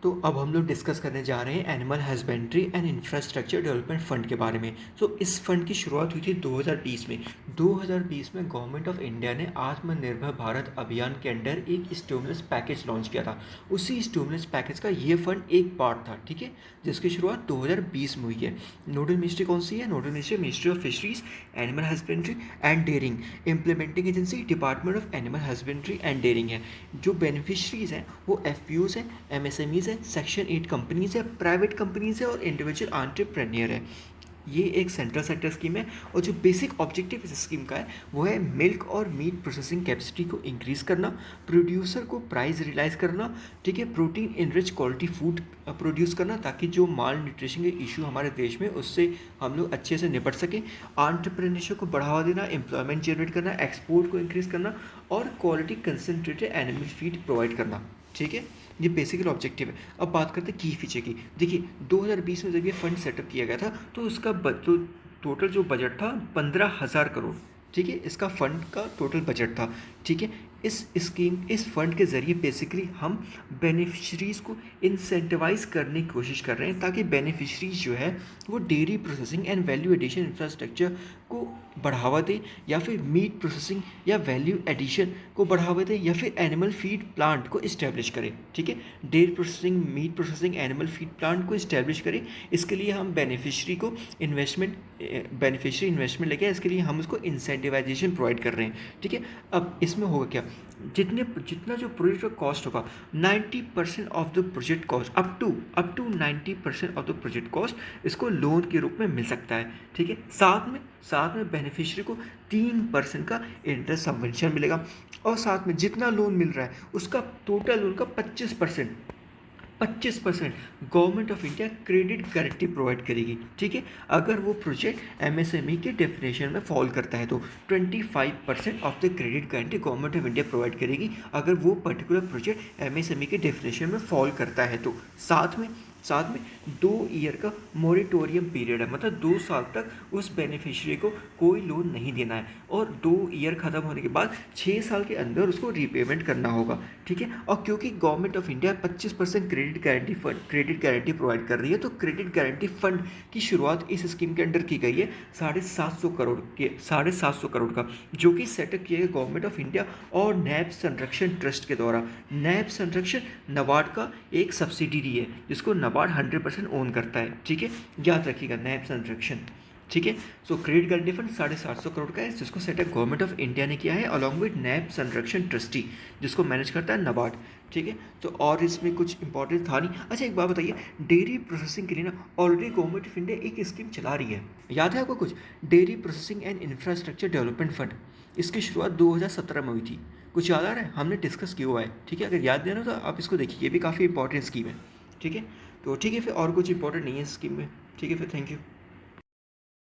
तो अब हम लोग डिस्कस करने जा रहे हैं animal husbandry and infrastructure development fund के बारे में। तो इस फ़ंड की शुरुआत हुई थी 2020 में। 2020 में गवर्नमेंट ऑफ इंडिया ने आत्मनिर्भर भारत अभियान के अंडर एक स्टिमुलस पैकेज लॉन्च किया था। उसी स्टिमुलस पैकेज का ये फ़ंड एक पार्ट था, ठीक है, जिसकी शुरुआत 2020 में हुई है। नोडल मिनिस्ट्री कौन सी है? Nodal ministry ministry of fisheries, animal husbandry and dairying. Implementing agency department of animal husbandry and dairying है। जो बेनिफिशरीज हैं वो एफपीओज हैं, एमएसएमईज हैं, सेक्शन 8 कंपनीज है, प्राइवेट कंपनीज है और इंडिविजुअल एंटरप्रेन्योर है। ये एक सेंट्रल सेक्टर स्कीम है और जो बेसिक ऑब्जेक्टिव इस स्कीम का है वो है मिल्क और मीट प्रोसेसिंग कैपेसिटी को इंक्रीज करना, प्रोड्यूसर को प्राइस रियलाइज करना, ठीक है, protein enrich quality food produce करना ताकि जो माल न्यूट्रिशन के इशू हमारे देश में उससे हम लोग अच्छे से निपट सकें, एंटरप्रेन्योरशिप को बढ़ावा देना, एम्प्लॉयमेंट जनरेट करना, एक्सपोर्ट को इंक्रीज करना और quality concentrated animal feed provide करना। ठीक है, ये बेसिकल ऑब्जेक्टिव है। अब बात करते हैं की फीचर की। देखिए 2020 में जब ये फंड सेटअप किया गया था तो उसका तो टोटल जो बजट था 15,000 करोड़, ठीक है, इसका फंड का टोटल बजट था। ठीक है, इस फंड के ज़रिए बेसिकली हम बेनिफिशरीज़ को इंसेंटिवाइज करने की कोशिश कर रहे हैं ताकि बेनिफिशरीज जो है वो dairy processing and value addition infrastructure को बढ़ावा दें या फिर मीट प्रोसेसिंग या वैल्यू एडिशन को बढ़ावा दें या फिर एनिमल फीड प्लांट को इस्टेब्लिश करें। ठीक है, dairy processing, meat processing, animal feed plant को इस्टेब्लिश करें। इसके लिए हम बेनिफिशरी इन्वेस्टमेंट लेके इसके लिए हम उसको इंसेंटिवाइजेशन प्रोवाइड कर रहे हैं। ठीक है, अब इसमें होगा क्या, जितना जो प्रोजेक्ट का कॉस्ट होगा 90% of the project cost up to 90% of the project cost इसको लोन के रूप में मिल सकता है। ठीक है, साथ में बेनिफिशियरी को 3% का इंटरेस्ट सबवेंशन मिलेगा और साथ में जितना लोन मिल रहा है उसका टोटल लोन का 25% government of India credit guarantee provide करेगी। ठीक है, अगर वो प्रोजेक्ट एमएसएमई के डेफिनेशन में फॉल करता है तो 25% of the credit guarantee government of India provide करेगी अगर वो पर्टिकुलर प्रोजेक्ट एमएसएमई के डेफिनेशन में फॉल करता है तो। साथ में 2 ईयर का मोरिटोरियम पीरियड है, मतलब 2 साल तक उस बेनिफिशियरी को कोई लोन नहीं देना है और 2 ईयर ख़त्म होने के बाद 6 साल के अंदर उसको रीपेमेंट करना होगा। ठीक है, और क्योंकि government of India 25% credit guarantee provide कर रही है तो क्रेडिट गारंटी फंड की शुरुआत इस स्कीम के अंडर की गई है 750 करोड़ का, जो कि सेटअप किया गया गवर्नमेंट ऑफ इंडिया और नैब संरक्षण ट्रस्ट के द्वारा। नैब संरक्षण नाबार्ड का एक सब्सिडरी है जिसको नाबार्ड 100% ओन करता है। ठीक है, याद रखिएगा नैब संरक्षण। ठीक है, सो क्रेडिट गारंटी फंड 750 करोड़ का है जिसको सेटअप गवर्नमेंट ऑफ इंडिया ने किया है अलॉन्ग विद नैब संरक्षण ट्रस्टी जिसको मैनेज करता है नाबार्ड। ठीक है, तो और इसमें कुछ इंपॉर्टेंट था नहीं। अच्छा एक बात बताइए, डेयरी प्रोसेसिंग के लिए ना ऑलरेडी गवर्नमेंट ऑफ इंडिया एक स्कीम चला रही है, याद है आपको कुछ? Dairy processing and infrastructure development fund, इसकी शुरुआत 2017 में हुई थी। कुछ याद आ रहा है? हमने डिस्कस किया हुआ है। ठीक है, अगर याद देना तो आप इसको देखिए, ये भी काफ़ी इंपॉर्टेंट स्कीम है। ठीक है, तो ठीक है, फिर और कुछ इंपॉर्टेंट नहीं है इस स्कीम में। ठीक है, फिर थैंक यू।